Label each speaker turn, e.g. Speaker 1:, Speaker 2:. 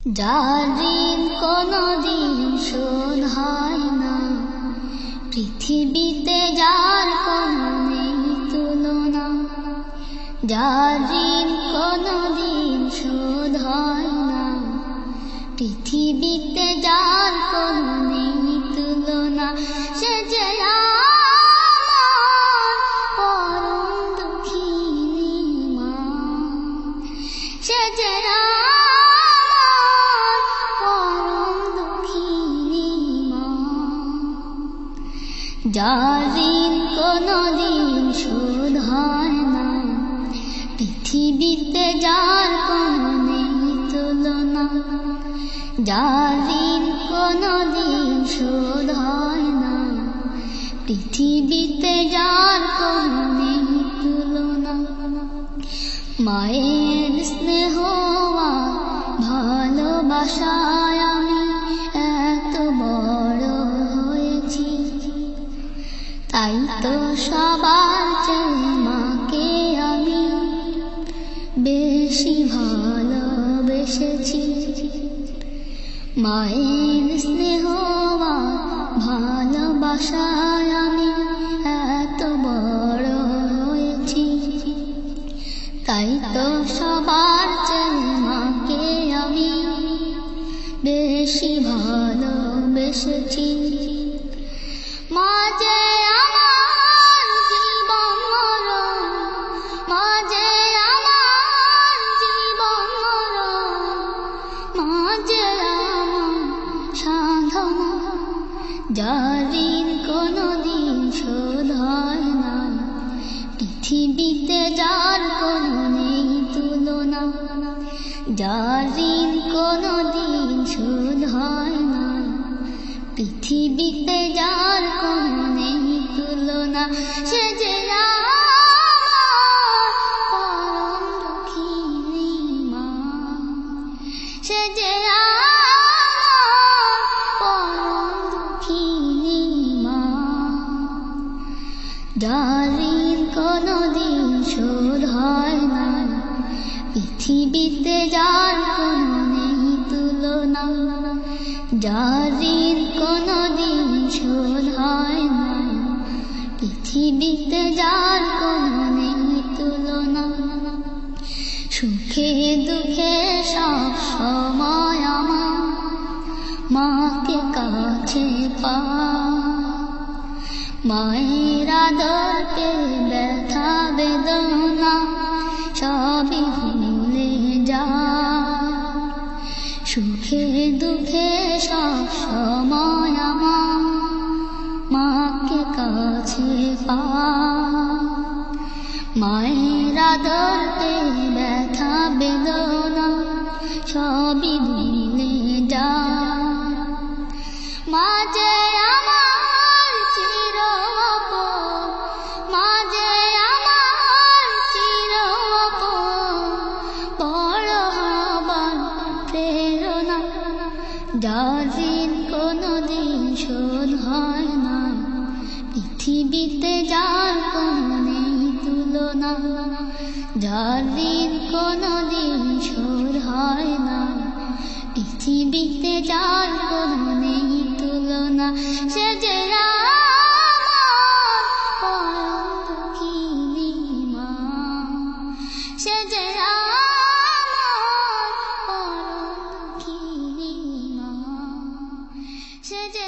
Speaker 1: যার ঋণ কোনদিন শোধ হয় না, পৃথিবীতে যার কোনো নেই তুলনা। যার ঋণ কোনদিন শোধ হয় না, পৃথিবীতে যার কোনো নেই তুলনা। সে যে আমার পরম দুঃখিনী মা, সে যে যার ঋণ কোনদিন শোধ হয় না, পৃথিবীতে যার কোনো নেই তুলনা। যার ঋণ কোনদিন শোধ হয় না, পৃথিবীতে যার কোনো নেই তুলনা। মায়ের স্নেহ ভালোবাসায় আমি এত বড় হয়েছি, তাই তো সবার চেয়ে মাকে আমি বেশি ভালোবেসেছি। মায়ের স্নেহ ভালোবাসায় আমি এত বড় হয়েছি, তাই তো সবার চেয়ে মাকে আমি বেশি ভালোবেসেছি। মা যে আমার জীবন মরণ, মা যে আমার জীবন মরণ, মা যে আমার সাধনা। যার ঋণ কোনদিন শোধ হয় না, পৃথিবীতে যার কোনো নেই তুলনা। যার ঋণ কোনদিন শোধ হয় না, পৃথিবীতে যার কোনো নেই তুলনা। সে যে আমার পরম দুঃখিনী মা, সে যে আমার পরম দুঃখিনী মা। যার ঋণ কোনদিন শোধ হয় না, পৃথিবীতে যার কোনো নেই তুলনা। যার ঋণ কোনদিন শোধ হয় না, পৃথিবীতে যার কোনো নেই তুলনা। সুখে দুঃখে সব সময় আমার মাকে কাছে পায়। মায়ের আদর পেয়ে ব্যথা বেদনা সবই ভুলে যায়। সুখে দুঃখে সব সময় আমার মাকে কাছে পায়। মায়ের আদর পেয়ে ব্যথা বেদনা সবই ভুলে যায়। মা যে আমার চির আপন, মা যে আমার চির আপন, বড় হবার প্রেরণা। যার ঋণ কোনদিন শোধ হয় না, পৃথিবীতে যার কোনো নেই তুলনা। যার ঋণ কোনদিন শোধ হয় না, পৃথিবীতে যার কোনো নেই তুলনা। সে যে আমার পরম দুঃখিনী মা, সে যে আমার পরম দুঃখিনী মা, সে যে